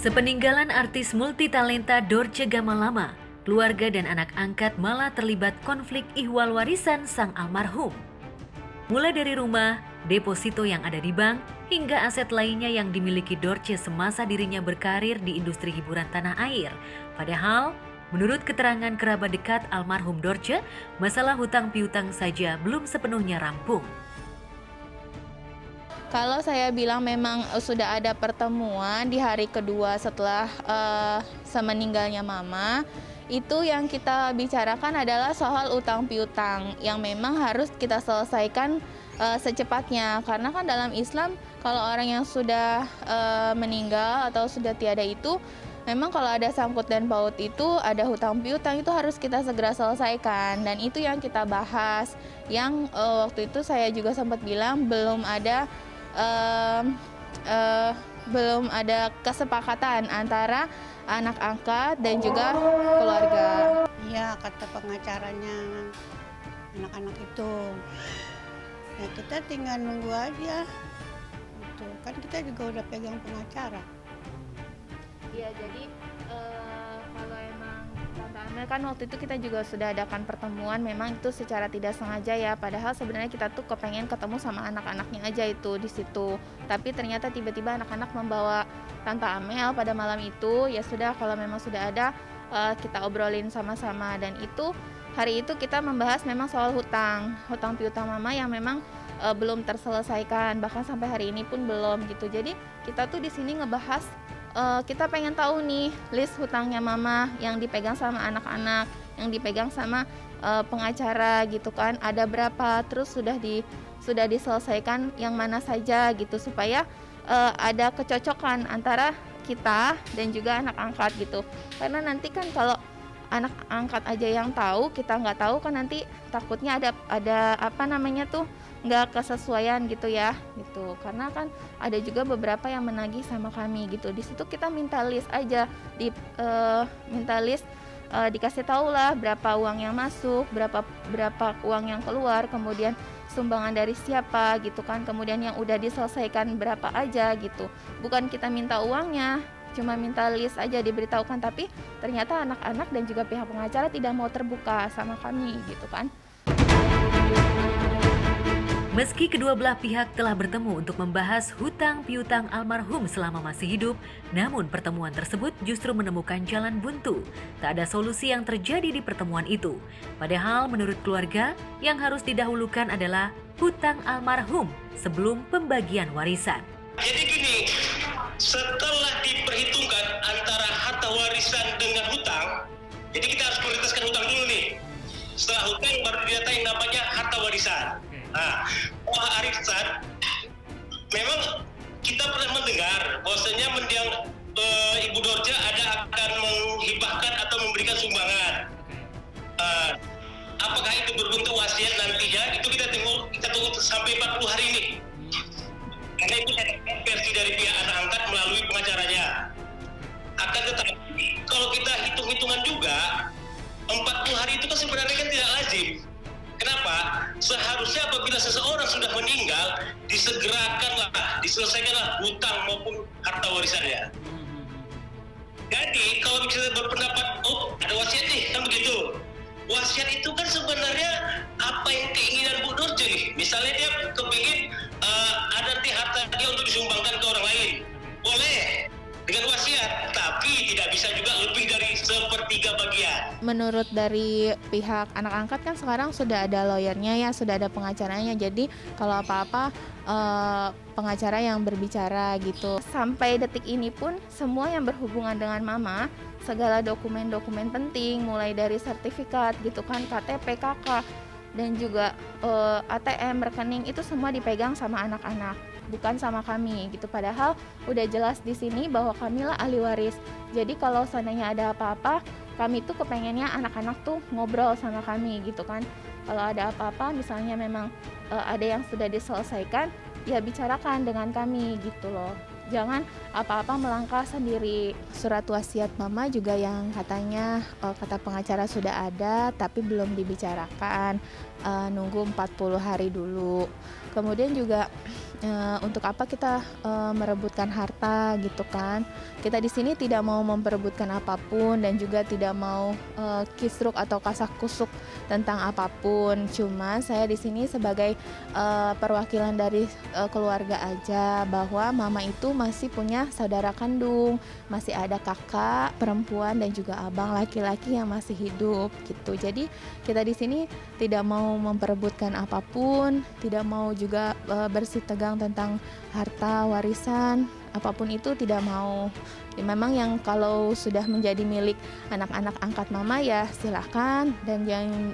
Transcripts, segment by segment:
Sepeninggalan artis multitalenta Dorce Gamalama, keluarga dan anak angkat malah terlibat konflik ihwal warisan sang almarhum. Mulai dari rumah, deposito yang ada di bank, hingga aset lainnya yang dimiliki Dorce semasa dirinya berkarir di industri hiburan tanah air. Padahal, menurut keterangan kerabat dekat almarhum Dorce, masalah hutang piutang saja belum sepenuhnya rampung. Kalau saya bilang memang sudah ada pertemuan di hari kedua setelah semeninggalnya mama, itu yang kita bicarakan adalah soal utang piutang yang memang harus kita selesaikan secepatnya. Karena kan dalam Islam kalau orang yang sudah meninggal atau sudah tiada itu, memang kalau ada sangkut dan paut itu ada hutang piutang itu harus kita segera selesaikan, dan itu yang kita bahas. Yang waktu itu saya juga sempat bilang belum ada kesepakatan antara anak angkat dan juga keluarga. Iya, kata pengacaranya anak-anak itu. Ya kita tinggal nunggu aja. Gitu. Kan kita juga udah pegang pengacara. Iya, jadi kalau emang Tante Amel kan waktu itu kita juga sudah adakan pertemuan, memang itu secara tidak sengaja ya, padahal sebenarnya kita tuh kepengen ketemu sama anak-anaknya aja itu di situ. Tapi ternyata tiba-tiba anak-anak membawa Tante Amel pada malam itu, ya sudah kalau memang sudah ada kita obrolin sama-sama, dan itu hari itu kita membahas memang soal hutang piutang mama yang memang belum terselesaikan, bahkan sampai hari ini pun belum gitu. Jadi kita tuh di sini ngebahas kita pengen tahu nih list hutangnya mama yang dipegang sama anak-anak, yang dipegang sama pengacara gitu kan, ada berapa, terus sudah diselesaikan yang mana saja gitu, supaya ada kecocokan antara kita dan juga anak angkat gitu. Karena nanti kan kalau anak angkat aja yang tahu, kita nggak tahu kan, nanti takutnya ada apa namanya tuh, nggak kesesuaian gitu ya gitu. Karena kan ada juga beberapa yang menagih sama kami gitu. Di situ kita minta list aja, minta list, dikasih tahu lah berapa uang yang masuk, berapa uang yang keluar, kemudian sumbangan dari siapa gitu kan, kemudian yang udah diselesaikan berapa aja gitu. Bukan kita minta uangnya, cuma minta list aja diberitahukan, tapi ternyata anak-anak dan juga pihak pengacara tidak mau terbuka sama kami gitu kan. Meski kedua belah pihak telah bertemu untuk membahas hutang piutang almarhum selama masih hidup, namun pertemuan tersebut justru menemukan jalan buntu. Tak ada solusi yang terjadi di pertemuan itu. Padahal menurut keluarga, yang harus didahulukan adalah hutang almarhum sebelum pembagian warisan. Jadi gini, setelah diperhitungkan antara harta warisan dengan hutang, jadi kita harus prioritaskan hutang dulu nih. Setelah hutang baru didatain namanya harta warisan. Nah, warisan memang kita pernah mendengar bahwasanya mendiang Ibu Dorce akan menghibahkan atau memberikan sumbangan. Apakah itu berbentuk wasiat nantinya? Itu kita tunggu sampai 40 hari ini. Karena itu versi dari pihak anak angkat melalui pengacaranya. Akan tetapi kalau kita hitung-hitungan juga, 40 hari itu kan sebenarnya kan tidak lazim. Kenapa? Seharusnya apabila seseorang sudah meninggal, diselesaikanlah hutang maupun harta warisannya. Jadi kalau bisa berpendapat, oh ada wasiat nih, kan begitu. Wasiat itu kan sebenarnya apa yang keinginan Bu Dorce nih. Misalnya dia kepingin ada nanti harta dia untuk disumbangkan ke orang lain. Boleh dengan wasiat, tapi tidak bisa juga lebih dari 1/3 bagian. Menurut dari pihak anak angkat kan sekarang sudah ada lawyernya ya, sudah ada pengacaranya. Jadi kalau apa-apa pengacara yang berbicara gitu. Sampai detik ini pun semua yang berhubungan dengan mama, segala dokumen-dokumen penting mulai dari sertifikat gitu kan, KTP, KK, dan juga ATM, rekening, itu semua dipegang sama anak-anak, bukan sama kami gitu. Padahal udah jelas di sini bahwa kamilah ahli waris. Jadi kalau seandainya ada apa-apa, kami tuh kepengennya anak-anak tuh ngobrol sama kami gitu kan. Kalau ada apa-apa, misalnya memang ada yang sudah diselesaikan, ya bicarakan dengan kami gitu loh. Jangan apa-apa melangkah sendiri. Surat wasiat mama juga yang katanya kata pengacara sudah ada tapi belum dibicarakan, nunggu 40 hari dulu. Kemudian juga untuk apa kita merebutkan harta gitu kan. Kita di sini tidak mau memperebutkan apapun dan juga tidak mau kisruk atau kasak-kusuk tentang apapun. Cuma saya di sini sebagai perwakilan dari keluarga aja, bahwa mama itu masih punya saudara kandung, masih ada kakak perempuan dan juga abang laki-laki yang masih hidup gitu. Jadi kita di sini tidak mau memperebutkan apapun, tidak mau juga bersih tegang tentang harta warisan, apapun itu tidak mau. Memang yang kalau sudah menjadi milik anak-anak angkat mama ya silahkan, dan yang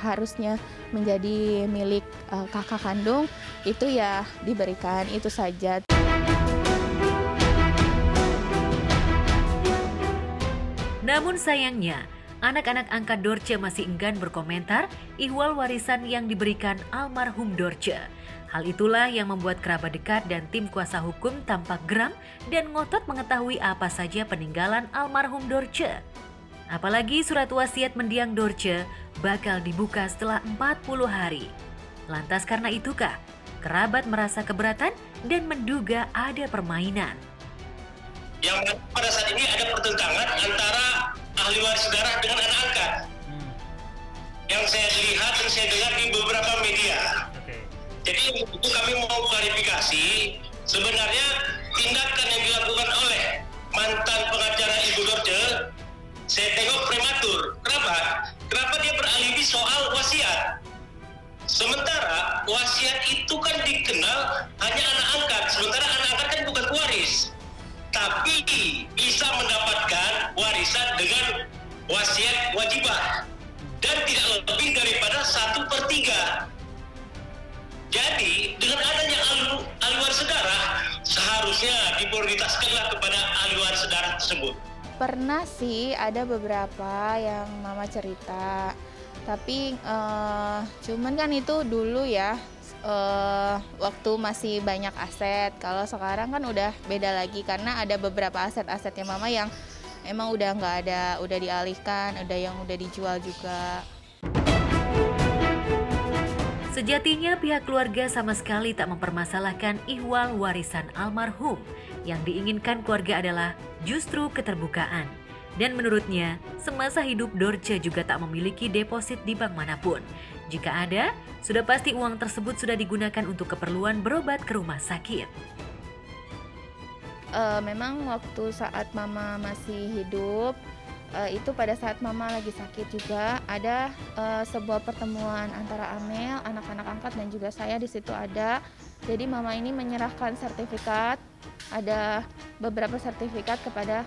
harusnya menjadi milik kakak kandung itu ya diberikan, itu saja. Namun sayangnya, anak-anak angkat Dorce masih enggan berkomentar ihwal warisan yang diberikan almarhum Dorce. Hal itulah yang membuat kerabat dekat dan tim kuasa hukum tampak geram dan ngotot mengetahui apa saja peninggalan almarhum Dorce. Apalagi surat wasiat mendiang Dorce bakal dibuka setelah 40 hari. Lantas karena itukah, kerabat merasa keberatan dan menduga ada permainan. Yang pada saat ini ada pertentangan antara ahli waris darah dengan anak angkat. Yang saya lihat dan saya dengar di beberapa media. Jadi itu kami mau klarifikasi, sebenarnya tindakan yang dilakukan oleh mantan pengacara Ibu Dorce, saya tengok prematur. Kenapa? Kenapa dia beralibi soal wasiat? Sementara wasiat itu kan dikenal hanya anak angkat, sementara anak angkat kan bukan pewaris. Tapi bisa mendapatkan warisan dengan wasiat wajibah dan tidak lebih daripada 1/3. Jadi dengan adanya ahli waris darah seharusnya diprioritaskanlah kepada ahli waris darah tersebut. Pernah sih ada beberapa yang mama cerita, tapi cuman kan itu dulu ya, waktu masih banyak aset. Kalau sekarang kan udah beda lagi karena ada beberapa aset-asetnya mama yang emang udah nggak ada, udah dialihkan, ada yang udah dijual juga. Sejatinya pihak keluarga sama sekali tak mempermasalahkan ihwal warisan almarhum. Yang diinginkan keluarga adalah justru keterbukaan. Dan menurutnya, semasa hidup Dorce juga tak memiliki deposit di bank manapun. Jika ada, sudah pasti uang tersebut sudah digunakan untuk keperluan berobat ke rumah sakit. Memang waktu saat mama masih hidup, itu pada saat mama lagi sakit juga ada sebuah pertemuan antara Amel, anak-anak angkat dan juga saya di situ ada. Jadi mama ini menyerahkan sertifikat, ada beberapa sertifikat kepada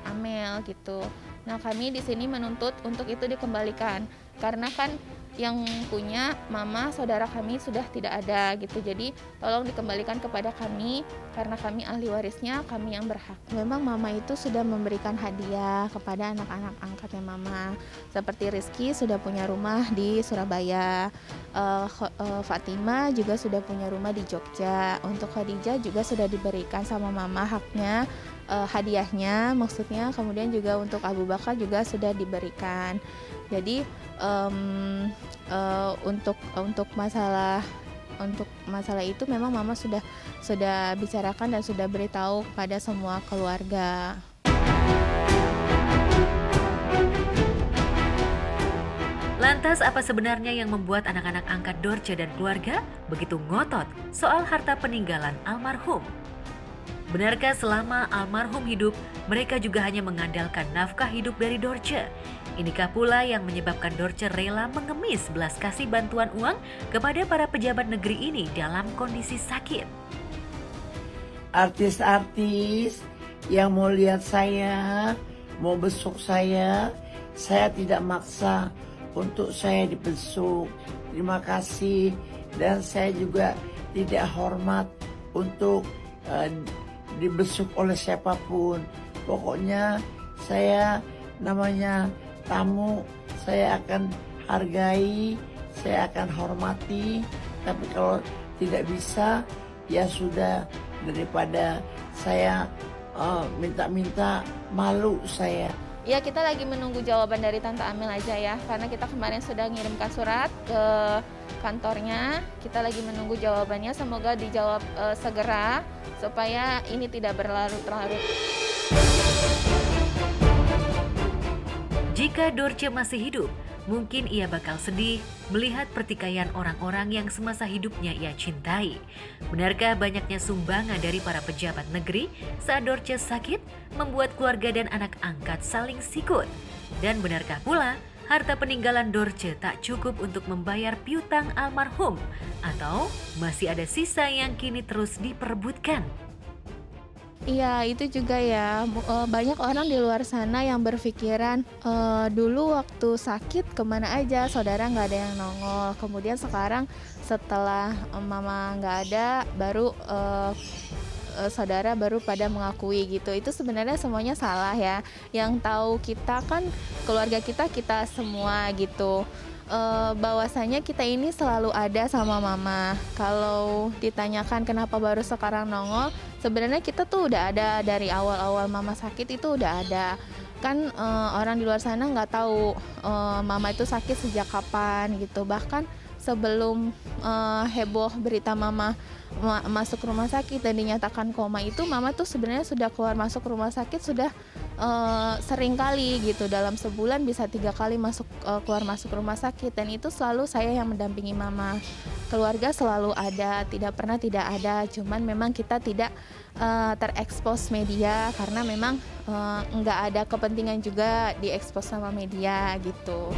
Amel gitu. Nah kami di sini menuntut untuk itu dikembalikan karena kan yang punya mama saudara kami sudah tidak ada gitu. Jadi tolong dikembalikan kepada kami karena kami ahli warisnya, kami yang berhak. Memang mama itu sudah memberikan hadiah kepada anak-anak angkatnya mama. Seperti Rizky sudah punya rumah di Surabaya, Fatima juga sudah punya rumah di Jogja. Untuk Khadijah juga sudah diberikan sama mama haknya, hadiahnya maksudnya. Kemudian juga untuk Abu Bakar juga sudah diberikan. Jadi untuk masalah itu memang mama sudah bicarakan dan sudah beritahu kepada semua keluarga. Lantas apa sebenarnya yang membuat anak-anak angkat Dorce dan keluarga begitu ngotot soal harta peninggalan almarhum? Benarkah selama almarhum hidup, mereka juga hanya mengandalkan nafkah hidup dari Dorce? Inikah pula yang menyebabkan Dorce rela mengemis belas kasih bantuan uang kepada para pejabat negeri ini dalam kondisi sakit? Artis-artis yang mau lihat saya, mau besuk saya tidak maksa untuk saya dibesuk. Terima kasih, dan saya juga tidak hormat untuk dibesuk oleh siapapun. Pokoknya saya namanya tamu, saya akan hargai, saya akan hormati. Tapi kalau tidak bisa, ya sudah, daripada saya minta-minta, malu saya. Ya kita lagi menunggu jawaban dari Tante Amel aja ya, karena kita kemarin sudah ngirimkan surat ke kantornya. Kita lagi menunggu jawabannya, semoga dijawab segera supaya ini tidak berlarut-larut. Jika Dorce masih hidup, mungkin ia bakal sedih melihat pertikaian orang-orang yang semasa hidupnya ia cintai. Benarkah banyaknya sumbangan dari para pejabat negeri saat Dorce sakit membuat keluarga dan anak angkat saling sikut? Dan benarkah pula harta peninggalan Dorce tak cukup untuk membayar piutang almarhum? Atau masih ada sisa yang kini terus diperebutkan? Iya, itu juga ya. Banyak orang di luar sana yang berpikiran dulu waktu sakit kemana aja, saudara nggak ada yang nongol. Kemudian sekarang setelah mama nggak ada, baru saudara baru pada mengakui gitu. Itu sebenarnya semuanya salah ya. Yang tahu kita kan keluarga kita semua gitu. Bahwasanya kita ini selalu ada sama mama. Kalau ditanyakan kenapa baru sekarang nongol, sebenarnya kita tuh udah ada dari awal-awal mama sakit, itu udah ada. Kan orang di luar sana nggak tahu mama itu sakit sejak kapan gitu. Bahkan sebelum heboh berita mama masuk rumah sakit dan dinyatakan koma, itu mama tuh sebenarnya sudah keluar masuk rumah sakit sudah sering kali gitu, dalam sebulan bisa 3 kali keluar masuk rumah sakit, dan itu selalu saya yang mendampingi mama. Keluarga selalu ada, tidak pernah tidak ada, cuman memang kita tidak terekspos media karena memang nggak ada kepentingan juga diekspos sama media gitu.